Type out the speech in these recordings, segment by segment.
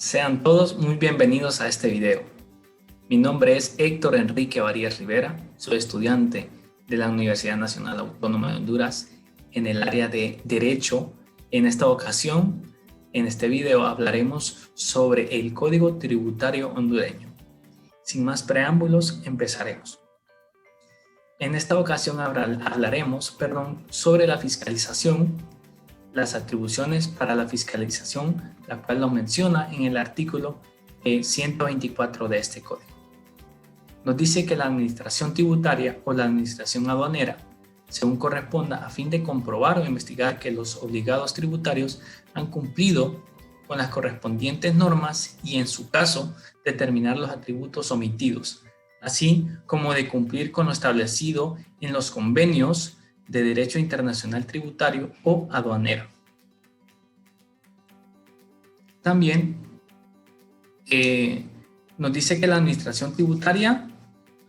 Sean todos muy bienvenidos a este video. Mi nombre es Héctor Enrique Varías Rivera, soy estudiante de la Universidad Nacional Autónoma de Honduras en el área de Derecho. En esta ocasión, en este video hablaremos sobre el Código Tributario Hondureño. Sin más preámbulos, empezaremos. En esta ocasión hablaremos sobre la fiscalización, las atribuciones para la fiscalización, la cual lo menciona en el artículo 124 de este código. Nos dice que la administración tributaria o la administración aduanera, según corresponda, a fin de comprobar o investigar que los obligados tributarios han cumplido con las correspondientes normas y, en su caso, determinar los atributos omitidos, así como de cumplir con lo establecido en los convenios de derecho internacional tributario o aduanero. También nos dice que la administración tributaria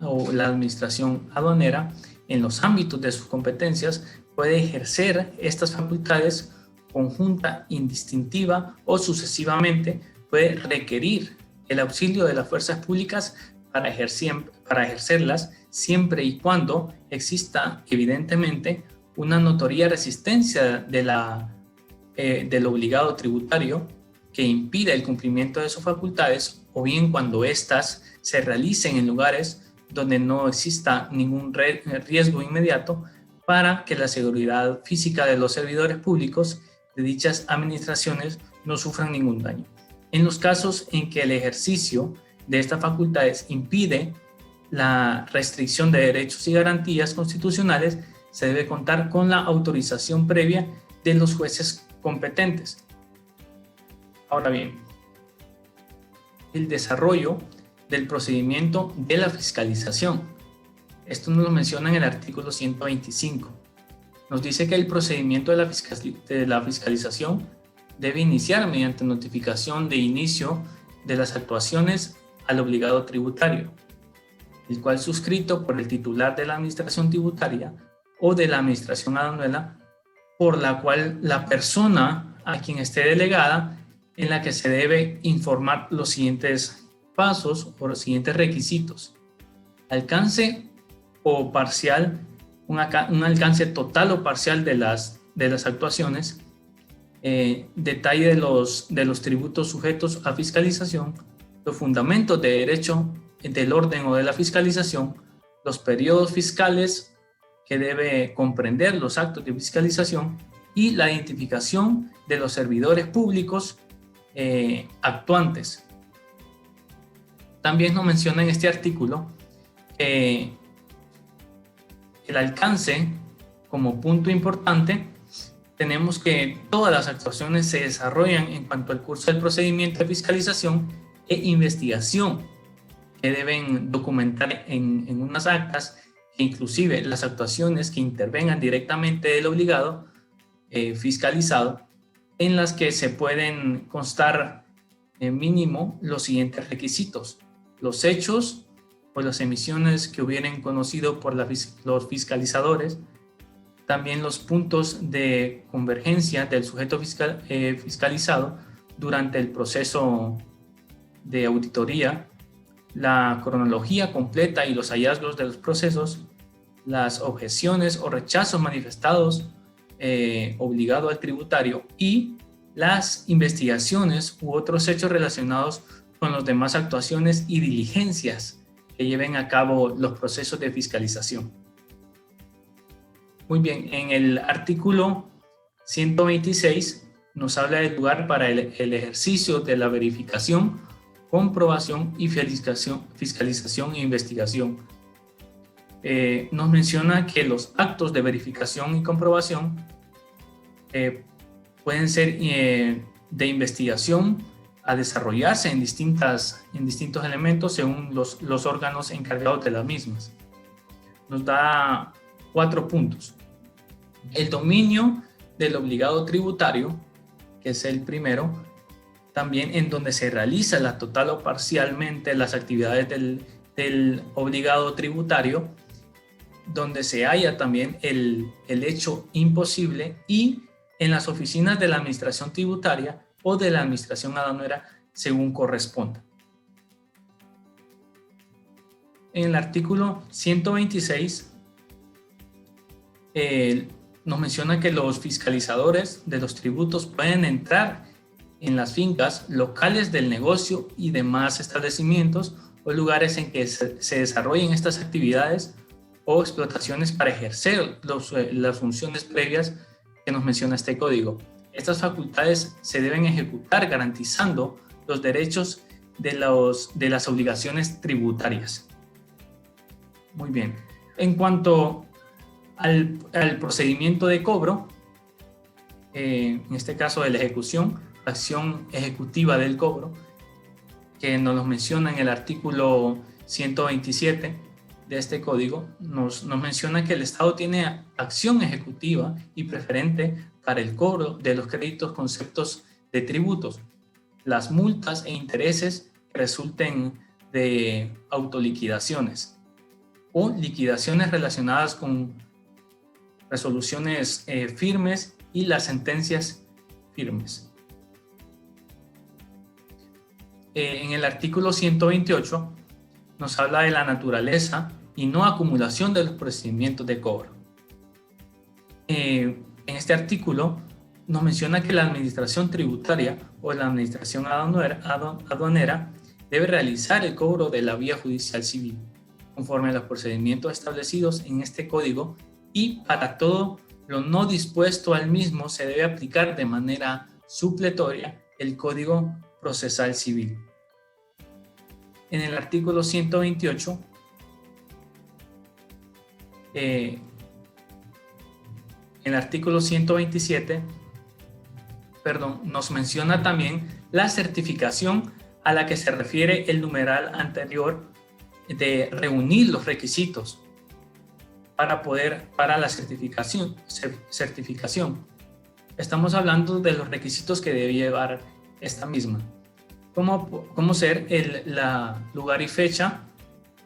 o la administración aduanera, en los ámbitos de sus competencias, puede ejercer estas facultades conjunta, indistintiva o sucesivamente, puede requerir el auxilio de las fuerzas públicas para ejercerlas siempre y cuando exista evidentemente una notoria resistencia del obligado tributario que impida el cumplimiento de sus facultades, o bien cuando éstas se realicen en lugares donde no exista ningún riesgo inmediato para que la seguridad física de los servidores públicos de dichas administraciones no sufran ningún daño. En los casos en que el ejercicio de estas facultades impide la restricción de derechos y garantías constitucionales, se debe contar con la autorización previa de los jueces competentes. Ahora bien, el desarrollo del procedimiento de la fiscalización. Esto nos lo menciona en el artículo 125. Nos dice que el procedimiento de la fiscalización debe iniciar mediante notificación de inicio de las actuaciones al obligado tributario, el cual suscrito por el titular de la administración tributaria o de la administración aduanera, por la cual la persona a quien esté delegada, en la que se debe informar los siguientes pasos o los siguientes requisitos: alcance o parcial, un alcance total o parcial de las actuaciones, detalle de los tributos sujetos a fiscalización, los fundamentos de derecho del orden o de la fiscalización, los periodos fiscales que debe comprender los actos de fiscalización y la identificación de los servidores públicos actuantes. También nos menciona en este artículo el alcance. Como punto importante, tenemos que todas las actuaciones se desarrollan en cuanto al curso del procedimiento de fiscalización e investigación, que deben documentar en unas actas, que inclusive las actuaciones que intervengan directamente del obligado fiscalizado, en las que se pueden constar mínimo los siguientes requisitos: los hechos o las emisiones que hubieran conocido por los fiscalizadores, también los puntos de convergencia del sujeto fiscalizado durante el proceso de auditoría, la cronología completa y los hallazgos de los procesos, las objeciones o rechazos manifestados obligado al tributario y las investigaciones u otros hechos relacionados con las demás actuaciones y diligencias que lleven a cabo los procesos de fiscalización. Muy bien, en el artículo 126 nos habla del lugar para el ejercicio de la verificación, comprobación y fiscalización e investigación. Nos menciona que los actos de verificación y comprobación pueden ser de investigación a desarrollarse en distintos elementos según los órganos encargados de las mismas. Nos da 4 puntos. El dominio del obligado tributario, que es el primero, también en donde se realiza la total o parcialmente las actividades del obligado tributario, donde se halla también el hecho imposible, y en las oficinas de la administración tributaria o de la administración aduanera según corresponda. En el artículo 126 nos menciona que los fiscalizadores de los tributos pueden entrar en las fincas locales del negocio y demás establecimientos o lugares en que se desarrollen estas actividades o explotaciones para ejercer las funciones previas que nos menciona este código. Estas facultades se deben ejecutar garantizando los derechos de las obligaciones tributarias. Muy bien. En cuanto al procedimiento de cobro, en este caso de la ejecución, la acción ejecutiva del cobro, que nos lo menciona en el artículo 127 de este código, nos menciona que el Estado tiene acción ejecutiva y preferente para el cobro de los créditos conceptos de tributos, las multas e intereses que resulten de autoliquidaciones o liquidaciones relacionadas con resoluciones firmes y las sentencias firmes. En el artículo 128 nos habla de la naturaleza y no acumulación de los procedimientos de cobro. En este artículo nos menciona que la administración tributaria o la administración aduanera debe realizar el cobro de la vía judicial civil, conforme a los procedimientos establecidos en este código, y para todo lo no dispuesto al mismo se debe aplicar de manera supletoria el Código Procesal Civil. En el artículo 128, en el artículo 127, nos menciona también la certificación a la que se refiere el numeral anterior de reunir los requisitos para la certificación. Estamos hablando de los requisitos que debe llevar esta misma, como ser el lugar y fecha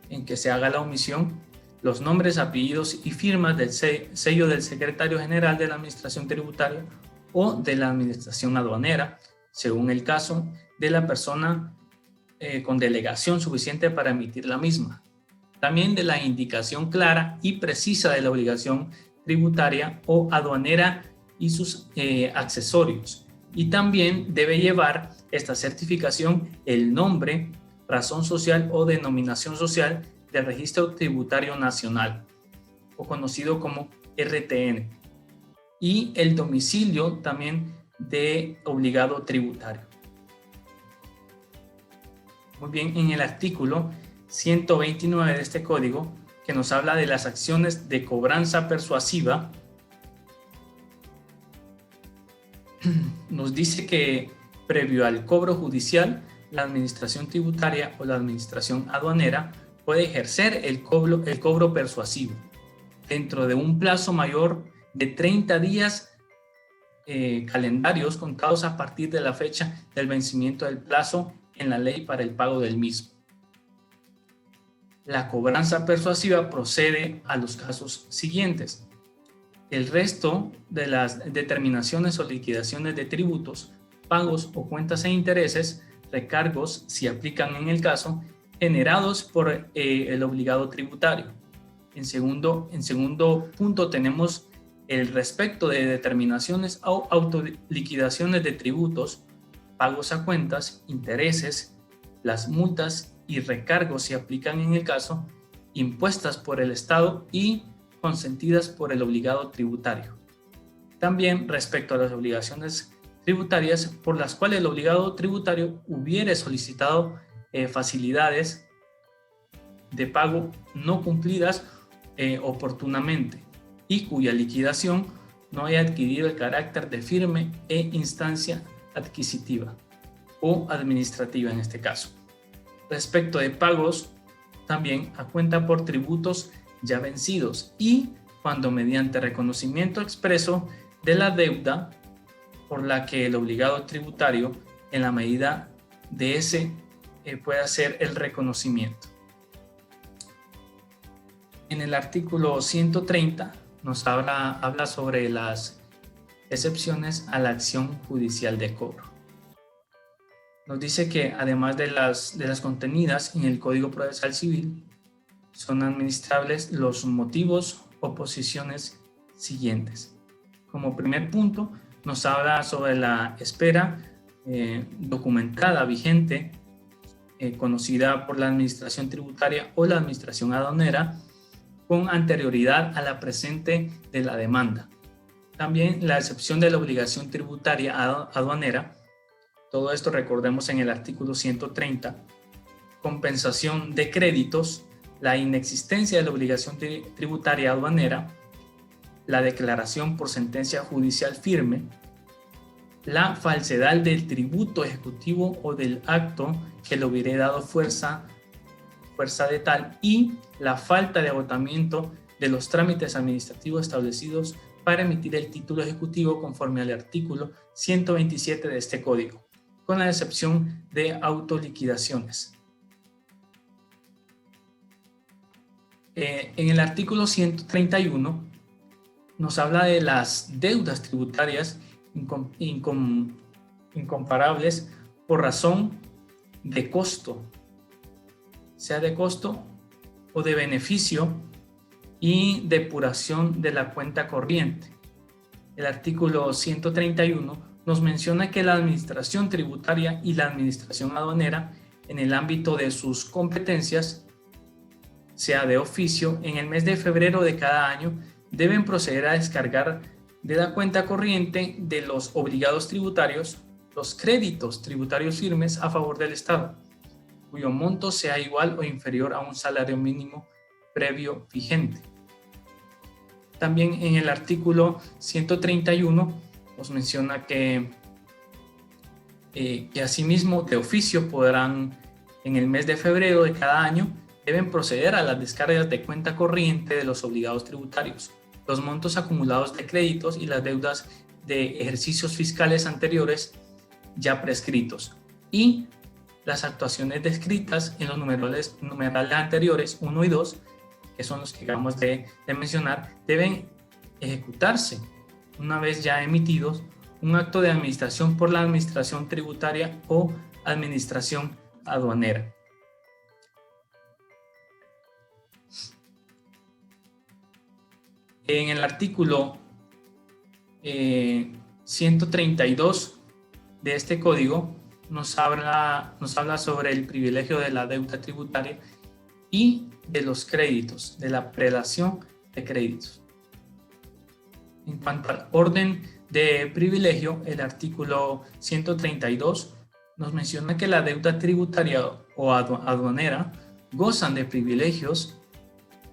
en que se haga la omisión, los nombres, apellidos y firmas del sello del secretario general de la Administración Tributaria o de la Administración Aduanera, según el caso de la persona con delegación suficiente para emitir la misma. También de la indicación clara y precisa de la obligación tributaria o aduanera y sus accesorios. Y también debe llevar esta certificación el nombre, razón social o denominación social del Registro Tributario Nacional, o conocido como RTN, y el domicilio también de obligado tributario. Muy bien, en el artículo 129 de este código, que nos habla de las acciones de cobranza persuasiva, nos dice que previo al cobro judicial, la administración tributaria o la administración aduanera puede ejercer el cobro persuasivo dentro de un plazo mayor de 30 días calendarios contados a partir de la fecha del vencimiento del plazo en la ley para el pago del mismo. La cobranza persuasiva procede a los casos siguientes. El resto de las determinaciones o liquidaciones de tributos, pagos o cuentas e intereses, recargos, si aplican en el caso, generados por el obligado tributario. En segundo punto tenemos el respecto de determinaciones o autoliquidaciones de tributos, pagos a cuentas, intereses, las multas y recargos, si aplican en el caso, impuestas por el Estado y consentidas por el obligado tributario. También respecto a las obligaciones tributarias por las cuales el obligado tributario hubiere solicitado facilidades de pago no cumplidas oportunamente y cuya liquidación no haya adquirido el carácter de firme e instancia adquisitiva o administrativa en este caso. Respecto de pagos, también a cuenta por tributos ya vencidos y cuando mediante reconocimiento expreso de la deuda por la que el obligado tributario en la medida de ese puede hacer el reconocimiento. En el artículo 130 nos habla sobre las excepciones a la acción judicial de cobro. nos dice que además de las contenidas en el Código Procesal Civil, son administrables los motivos o posiciones siguientes. Como primer punto, nos habla sobre la espera documentada, vigente, conocida por la administración tributaria o la administración aduanera, con anterioridad a la presente de la demanda. También la excepción de la obligación tributaria aduanera. Todo esto recordemos en el artículo 130. Compensación de créditos, la inexistencia de la obligación tributaria aduanera, la declaración por sentencia judicial firme, la falsedad del tributo ejecutivo o del acto que le hubiera dado fuerza de tal, y la falta de agotamiento de los trámites administrativos establecidos para emitir el título ejecutivo conforme al artículo 127 de este código, con la excepción de autoliquidaciones. En el artículo 131 nos habla de las deudas tributarias incomparables por razón de costo, sea de costo o de beneficio, y depuración de la cuenta corriente. El artículo 131 nos menciona que la administración tributaria y la administración aduanera, en el ámbito de sus competencias, sea de oficio, en el mes de febrero de cada año deben proceder a descargar de la cuenta corriente de los obligados tributarios los créditos tributarios firmes a favor del Estado, cuyo monto sea igual o inferior a un salario mínimo previo vigente. También en el artículo 131 nos menciona que asimismo de oficio podrán, en el mes de febrero de cada año, deben proceder a las descargas de cuenta corriente de los obligados tributarios, los montos acumulados de créditos y las deudas de ejercicios fiscales anteriores ya prescritos, y las actuaciones descritas en los numerales anteriores 1 y 2, que son los que acabamos de mencionar, deben ejecutarse una vez ya emitidos un acto de administración por la administración tributaria o administración aduanera. En el artículo 132 de este código nos habla sobre el privilegio de la deuda tributaria y de los créditos, de la prelación de créditos. En cuanto al orden de privilegio, el artículo 132 nos menciona que la deuda tributaria o aduanera gozan de privilegios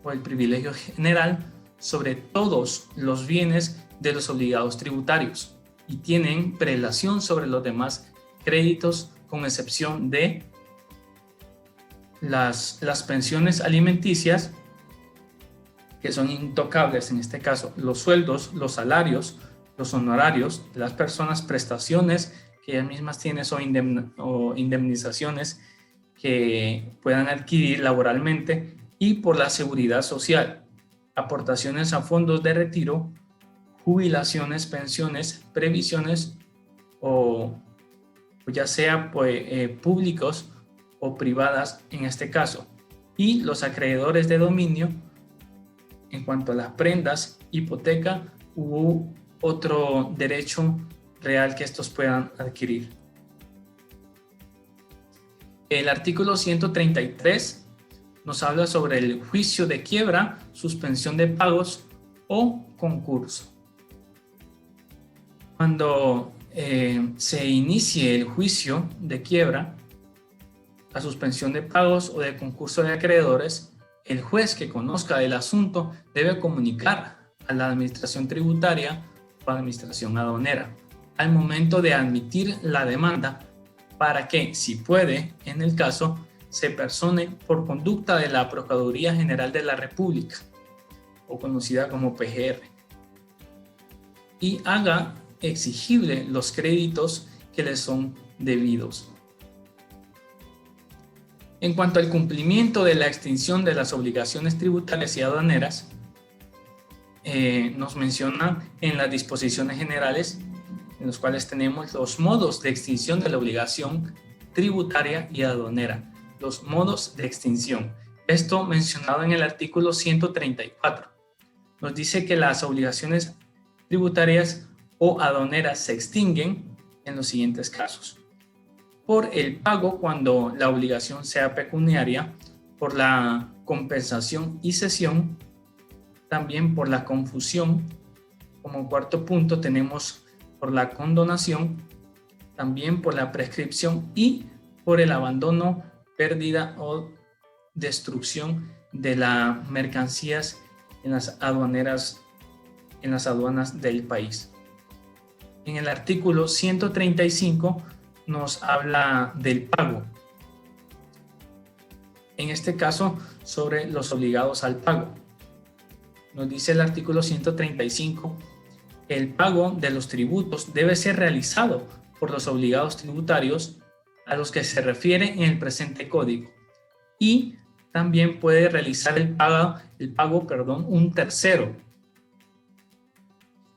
o el privilegio general sobre todos los bienes de los obligados tributarios y tienen prelación sobre los demás créditos, con excepción de las pensiones alimenticias, que son intocables en este caso, los sueldos, los salarios, los honorarios de las personas, prestaciones que ellas mismas tienen o indemnizaciones que puedan adquirir laboralmente, y por la seguridad social, aportaciones a fondos de retiro, jubilaciones, pensiones, previsiones, o ya sea públicos o privadas en este caso, y los acreedores de dominio en cuanto a las prendas, hipoteca u otro derecho real que estos puedan adquirir. El artículo 133 nos habla sobre el juicio de quiebra, suspensión de pagos o concurso. Cuando se inicie el juicio de quiebra, la suspensión de pagos o de concurso de acreedores, el juez que conozca del asunto debe comunicar a la administración tributaria o administración aduanera al momento de admitir la demanda, para que, si puede, en el caso, se persone por conducta de la Procuraduría General de la República, o conocida como PGR, y haga exigible los créditos que le son debidos. En cuanto al cumplimiento de la extinción de las obligaciones tributarias y aduaneras, nos menciona en las disposiciones generales, en los cuales tenemos los modos de extinción de la obligación tributaria y aduanera, los modos de extinción. Esto mencionado en el artículo 134. Nos dice que las obligaciones tributarias o aduaneras se extinguen en los siguientes casos: por el pago cuando la obligación sea pecuniaria, por la compensación y cesión, también por la confusión. Como cuarto punto tenemos por la condonación, también por la prescripción y por el abandono, pérdida o destrucción de las mercancías en las aduanas del país. En el artículo 135 nos habla del pago. En este caso, sobre los obligados al pago. Nos dice el artículo 135, el pago de los tributos debe ser realizado por los obligados tributarios a los que se refiere en el presente código, y también puede realizar el pago un tercero.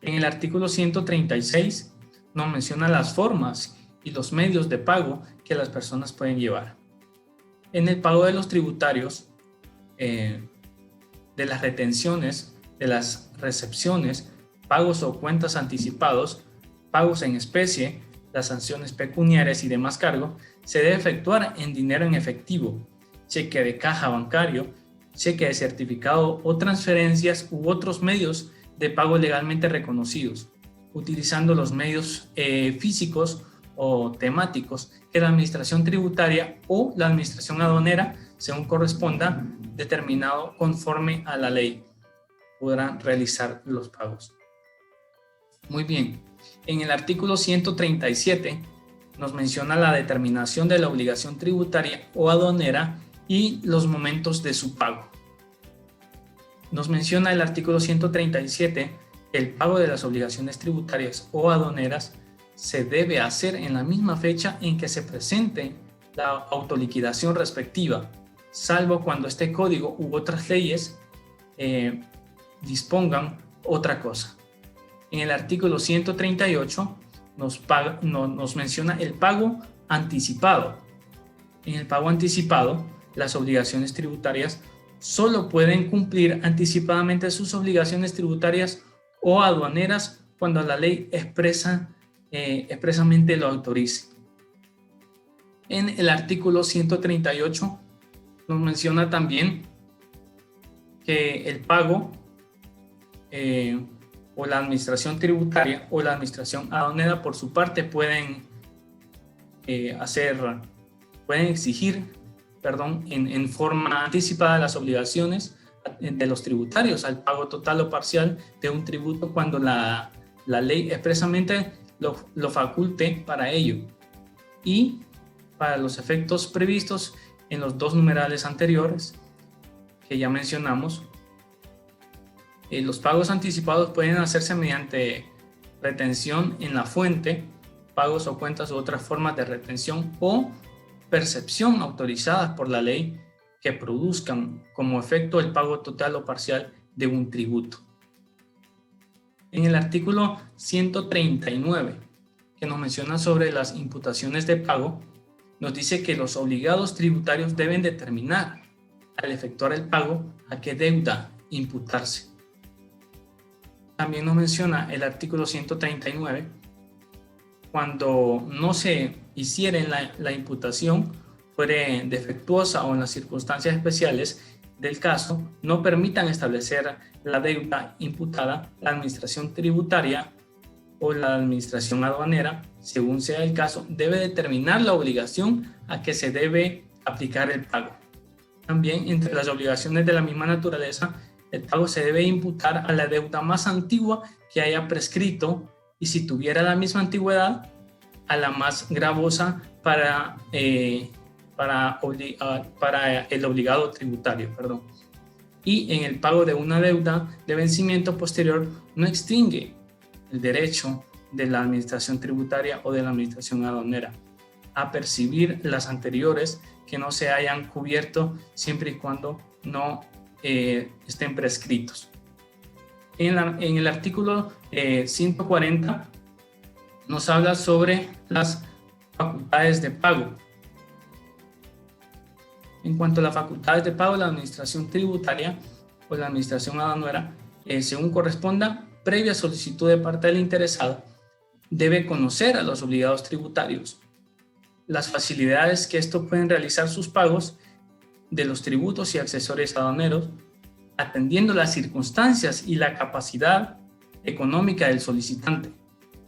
En el artículo 136 nos menciona las formas y los medios de pago que las personas pueden llevar. En el pago de los tributarios, de las retenciones, de las recepciones, pagos o cuentas anticipados, pagos en especie, las sanciones pecuniarias y demás cargos, se debe efectuar en dinero en efectivo, cheque de caja bancario, cheque de certificado o transferencias u otros medios de pago legalmente reconocidos, utilizando los medios físicos o temáticos que la administración tributaria o la administración aduanera, según corresponda, determinado conforme a la ley, podrán realizar los pagos. Muy bien, en el artículo 137 nos menciona la determinación de la obligación tributaria o aduanera y los momentos de su pago. Nos menciona el artículo 137 que el pago de las obligaciones tributarias o aduaneras se debe hacer en la misma fecha en que se presente la autoliquidación respectiva, salvo cuando este código u otras leyes dispongan otra cosa. En el artículo 138 nos menciona el pago anticipado. En el pago anticipado, las obligaciones tributarias solo pueden cumplir anticipadamente sus obligaciones tributarias o aduaneras cuando la ley expresamente lo autorice. En el artículo 138 nos menciona también que el pago o la administración tributaria o la administración aduanera por su parte pueden exigir en forma anticipada las obligaciones de los tributarios al pago total o parcial de un tributo cuando la ley expresamente lo faculte para ello, y para los efectos previstos en los dos numerales anteriores que ya mencionamos. Los pagos anticipados pueden hacerse mediante retención en la fuente, pagos o cuentas u otras formas de retención o percepción autorizadas por la ley que produzcan como efecto el pago total o parcial de un tributo. En el artículo 139, que nos menciona sobre las imputaciones de pago, nos dice que los obligados tributarios deben determinar al efectuar el pago a qué deuda imputarse. También nos menciona el artículo 139, cuando no se hiciera la imputación, fuere defectuosa o en las circunstancias especiales del caso no permitan establecer la deuda imputada, la administración tributaria o la administración aduanera, según sea el caso, debe determinar la obligación a que se debe aplicar el pago. También, entre las obligaciones de la misma naturaleza, el pago se debe imputar a la deuda más antigua que haya prescrito, y si tuviera la misma antigüedad, a la más gravosa para el obligado tributario. Y en el pago de una deuda de vencimiento posterior no extingue el derecho de la administración tributaria o de la administración aduanera a percibir las anteriores que no se hayan cubierto, siempre y cuando no estén prescritos. En el artículo 140 nos habla sobre las facultades de pago. En cuanto a las facultades de pago, la administración tributaria o la administración aduanera, según corresponda, previa solicitud de parte del interesado, debe conocer a los obligados tributarios las facilidades que estos pueden realizar sus pagos de los tributos y accesorios aduaneros, atendiendo las circunstancias y la capacidad económica del solicitante,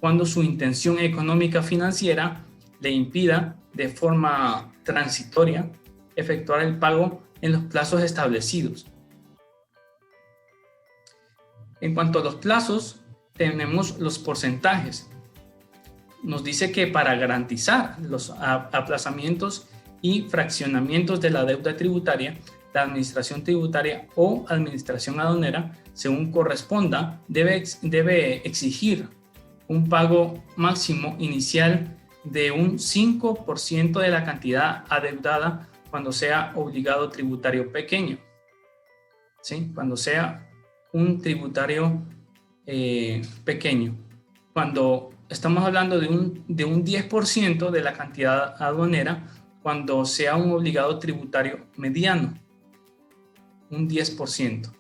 cuando su intención económica financiera le impida de forma transitoria efectuar el pago en los plazos establecidos. En cuanto a los plazos, tenemos los porcentajes. Nos dice que para garantizar los aplazamientos y fraccionamientos de la deuda tributaria, la administración tributaria o administración aduanera, según corresponda, debe exigir un pago máximo inicial de un 5% de la cantidad adeudada cuando sea obligado tributario pequeño, ¿sí? Cuando sea un tributario pequeño. Cuando estamos hablando de un 10% de la cantidad aduanera, cuando sea un obligado tributario mediano, un 10%.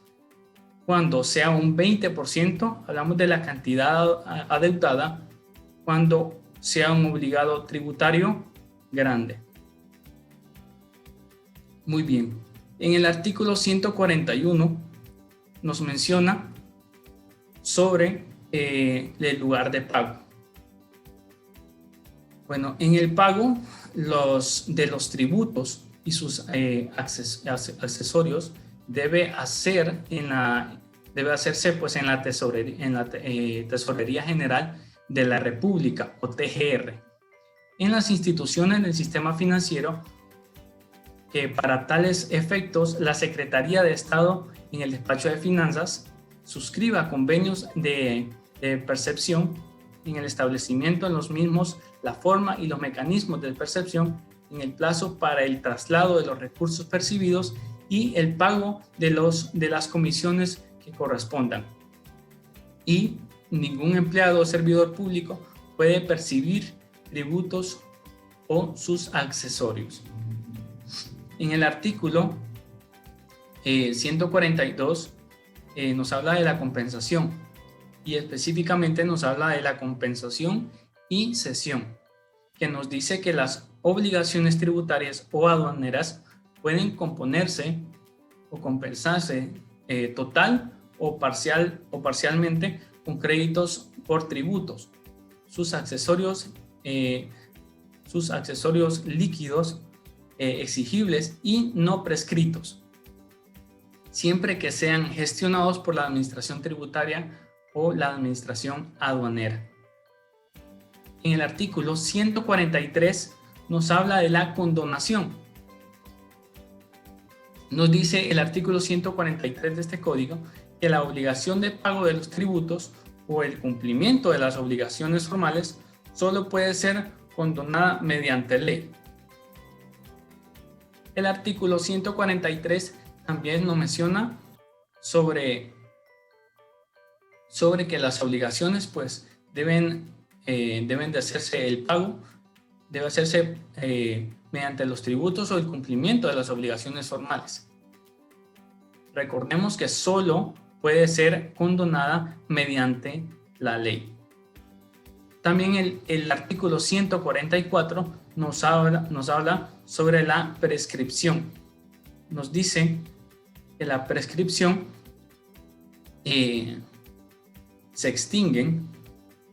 Cuando sea un 20%, hablamos de la cantidad adeudada, cuando sea un obligado tributario grande. Muy bien. En el artículo 141 nos menciona sobre el lugar de pago. Bueno, en el pago de los tributos y sus accesorios debe hacerse pues en la Tesorería General de la República o TGR. En las instituciones del sistema financiero, para tales efectos, la Secretaría de Estado en el Despacho de Finanzas suscriba convenios de percepción en el establecimiento en los mismos la forma y los mecanismos de percepción en el plazo para el traslado de los recursos percibidos y el pago de las comisiones que correspondan. Y ningún empleado o servidor público puede percibir tributos o sus accesorios. En el artículo 142 nos habla de la compensación y específicamente nos habla de la compensación y cesión, que nos dice que las obligaciones tributarias o aduaneras pueden componerse o compensarse total o parcialmente con créditos por tributos, sus accesorios líquidos, exigibles y no prescritos, siempre que sean gestionados por la administración tributaria o la administración aduanera. En el artículo 143 nos habla de la condonación. Nos dice el artículo 143 de este código que la obligación de pago de los tributos o el cumplimiento de las obligaciones formales solo puede ser condonada mediante ley. El artículo 143 también nos menciona sobre que las obligaciones pues deben de hacerse el pago, debe hacerse mediante los tributos o el cumplimiento de las obligaciones formales. Recordemos que solo puede ser condonada mediante la ley. También el artículo 144 nos habla sobre la prescripción. Nos dice que la prescripción se extinguen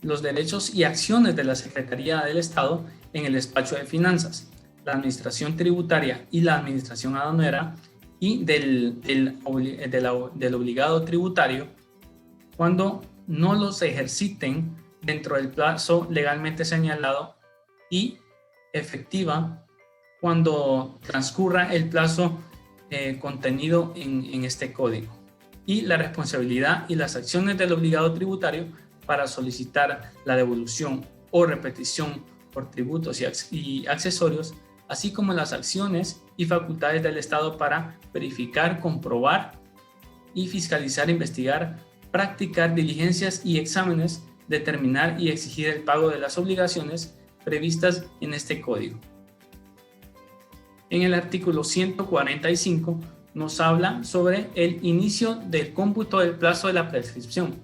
los derechos y acciones de la Secretaría del Estado en el Despacho de Finanzas, la Administración Tributaria y la Administración Aduanera y del obligado tributario cuando no los ejerciten dentro del plazo legalmente señalado y efectiva cuando transcurra el plazo contenido en este código, y la responsabilidad y las acciones del obligado tributario para solicitar la devolución o repetición por tributos y accesorios, así como las acciones y facultades del Estado para verificar, comprobar y fiscalizar, investigar, practicar diligencias y exámenes, determinar y exigir el pago de las obligaciones previstas en este código. En el artículo 145 nos habla sobre el inicio del cómputo del plazo de la prescripción.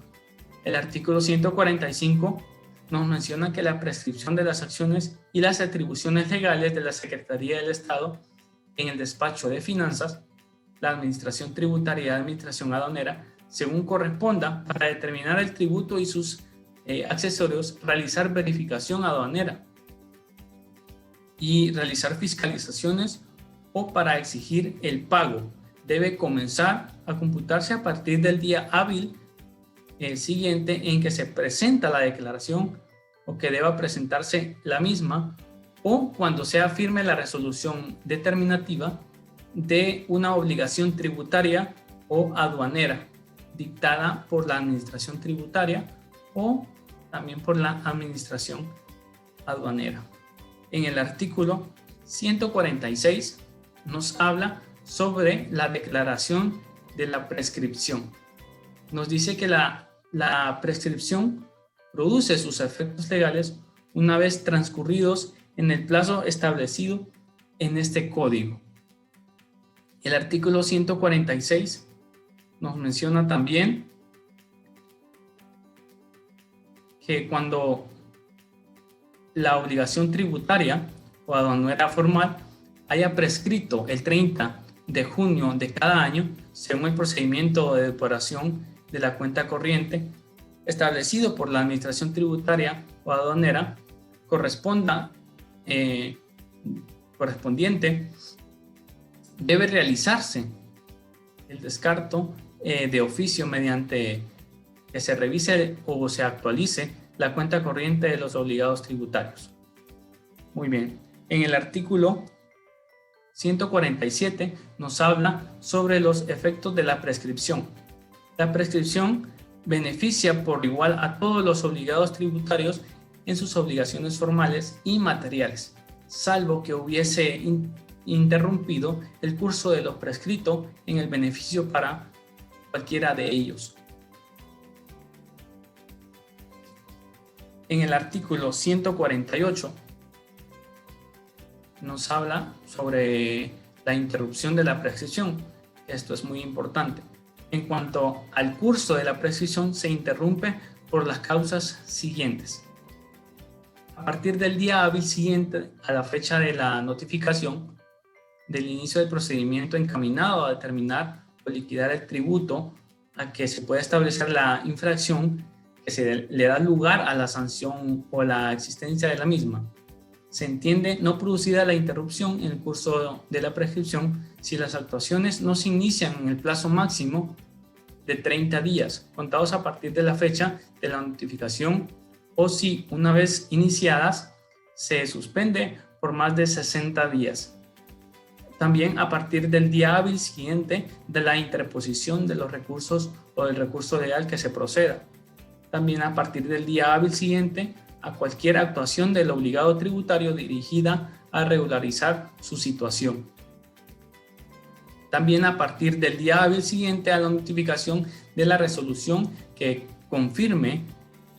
El artículo 145 nos menciona que la prescripción de las acciones y las atribuciones legales de la Secretaría del Estado en el despacho de finanzas, la administración tributaria y la administración aduanera, según corresponda, para determinar el tributo y sus accesorios, realizar verificación aduanera y realizar fiscalizaciones o para exigir el pago. Debe comenzar a computarse a partir del día hábil siguiente en que se presenta la declaración o que deba presentarse la misma, o cuando sea firme la resolución determinativa de una obligación tributaria o aduanera dictada por la administración tributaria o también por la administración aduanera. En el artículo 146 nos habla sobre la declaración de la prescripción. Nos dice que la prescripción produce sus efectos legales una vez transcurridos en el plazo establecido en este código. El artículo 146 nos menciona también que cuando la obligación tributaria o aduanera formal haya prescrito el 30 de junio de cada año, según el procedimiento de depuración de la cuenta corriente establecido por la administración tributaria o aduanera correspondiente, debe realizarse el descarto de oficio mediante que se revise o se actualice la cuenta corriente de los obligados tributarios. Muy bien, en el artículo 147 nos habla sobre los efectos de la prescripción. La prescripción beneficia por igual a todos los obligados tributarios en sus obligaciones formales y materiales, salvo que hubiese interrumpido el curso de lo prescrito en el beneficio para cualquiera de ellos. En el artículo 148 nos habla sobre la interrupción de la prescripción. Esto es muy importante. En cuanto al curso de la prescripción, se interrumpe por las causas siguientes. A partir del día hábil siguiente a la fecha de la notificación del inicio del procedimiento encaminado a determinar o liquidar el tributo a que se puede establecer la infracción que se le da lugar a la sanción o la existencia de la misma, se entiende no producida la interrupción en el curso de la prescripción si las actuaciones no se inician en el plazo máximo de 30 días, contados a partir de la fecha de la notificación, o si, una vez iniciadas, se suspende por más de 60 días. También a partir del día hábil siguiente de la interposición de los recursos o del recurso legal que se proceda. También a partir del día hábil siguiente a cualquier actuación del obligado tributario dirigida a regularizar su situación. También a partir del día hábil siguiente a la notificación de la resolución que confirme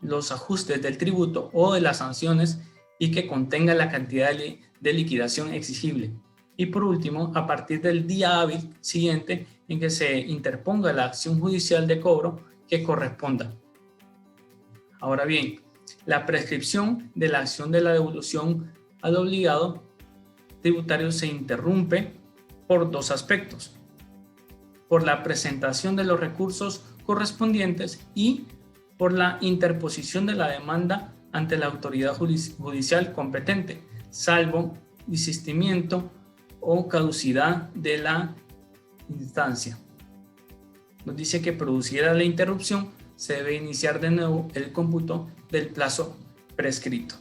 los ajustes del tributo o de las sanciones y que contenga la cantidad de liquidación exigible. Y por último, a partir del día hábil siguiente en que se interponga la acción judicial de cobro que corresponda. Ahora bien, la prescripción de la acción de la devolución al obligado tributario se interrumpe por dos aspectos: por la presentación de los recursos correspondientes y por la interposición de la demanda ante la autoridad judicial competente, salvo desistimiento o caducidad de la instancia. Nos dice que produciera la interrupción, se debe iniciar de nuevo el cómputo del plazo prescrito.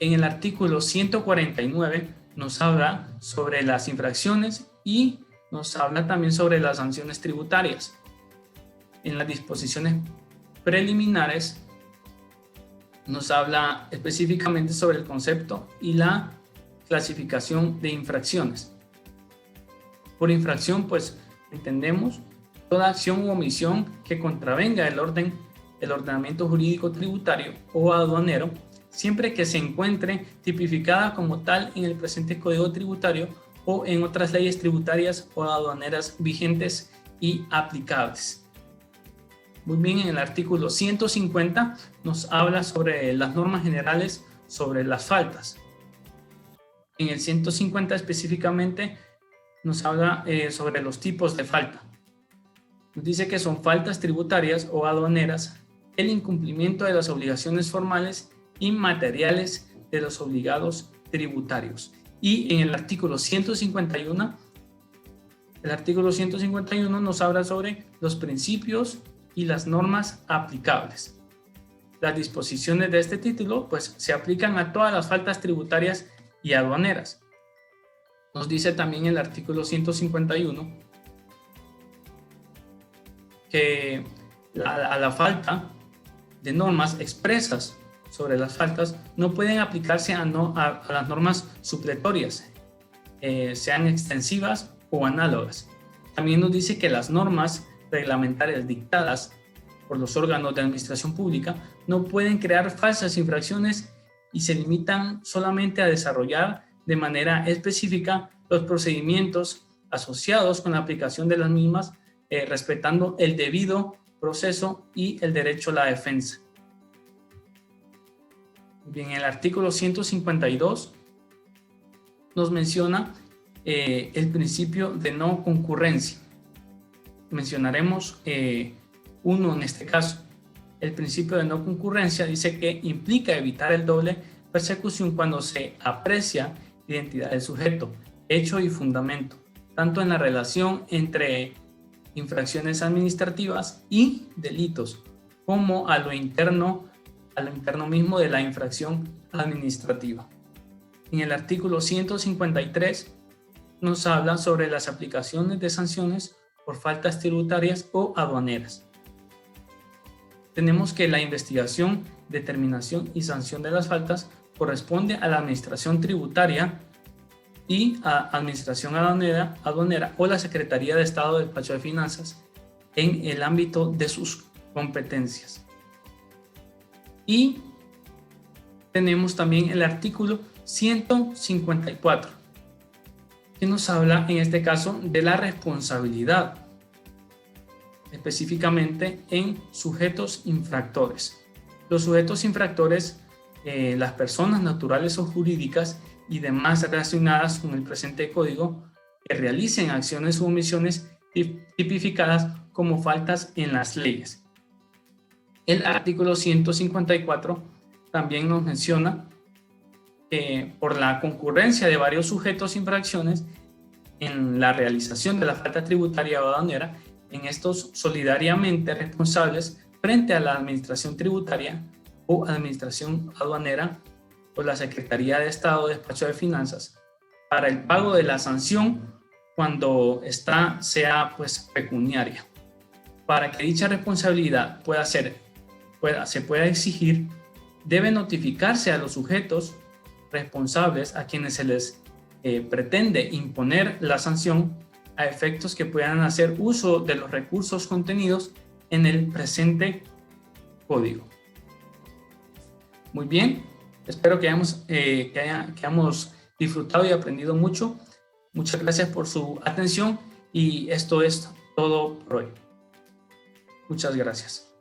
En el artículo 149 nos habla sobre las infracciones y nos habla también sobre las sanciones tributarias. En las disposiciones preliminares nos habla específicamente sobre el concepto y la clasificación de infracciones. Por infracción, pues entendemos toda acción u omisión que contravenga el ordenamiento jurídico tributario o aduanero, siempre que se encuentre tipificada como tal en el presente Código Tributario o en otras leyes tributarias o aduaneras vigentes y aplicables. Muy bien, en el artículo 150 nos habla sobre las normas generales sobre las faltas. En el 150 específicamente nos habla sobre los tipos de falta. Nos dice que son faltas tributarias o aduaneras, el incumplimiento de las obligaciones formales y materiales de los obligados tributarios. Y en el artículo 151, nos habla sobre los principios y las normas aplicables. Las disposiciones de este título pues se aplican a todas las faltas tributarias y aduaneras. Nos dice también el artículo 151 que a la falta de normas expresas sobre las faltas no pueden aplicarse a las normas supletorias, sean extensivas o análogas. También nos dice que las normas reglamentarias dictadas por los órganos de administración pública no pueden crear falsas infracciones y se limitan solamente a desarrollar de manera específica los procedimientos asociados con la aplicación de las mismas, respetando el debido proceso y el derecho a la defensa. Bien, el artículo 152 nos menciona el principio de no concurrencia. Mencionaremos uno en este caso. El principio de no concurrencia dice que implica evitar el doble persecución cuando se aprecia identidad del sujeto, hecho y fundamento, tanto en la relación entre infracciones administrativas y delitos, como a lo interno mismo de la infracción administrativa. En el artículo 153 nos habla sobre las aplicaciones de sanciones por faltas tributarias o aduaneras. Tenemos que la investigación, determinación y sanción de las faltas corresponde a la administración tributaria y a administración aduanera o la Secretaría de Estado del Despacho de Finanzas en el ámbito de sus competencias. Y tenemos también el artículo 154, que nos habla en este caso de la responsabilidad, específicamente en sujetos infractores. Los sujetos infractores, las personas naturales o jurídicas y demás relacionadas con el presente código que realicen acciones u omisiones tipificadas como faltas en las leyes. El artículo 154 también nos menciona que por la concurrencia de varios sujetos infracciones en la realización de la falta tributaria o aduanera, en estos solidariamente responsables frente a la administración tributaria o administración aduanera o la Secretaría de Estado de Despacho de Finanzas para el pago de la sanción cuando esta sea pecuniaria. Para que dicha responsabilidad se pueda exigir, debe notificarse a los sujetos responsables a quienes se les pretende imponer la sanción a efectos que puedan hacer uso de los recursos contenidos en el presente código. Muy bien, espero que hayamos disfrutado y aprendido mucho. Muchas gracias por su atención y esto es todo por hoy. Muchas gracias.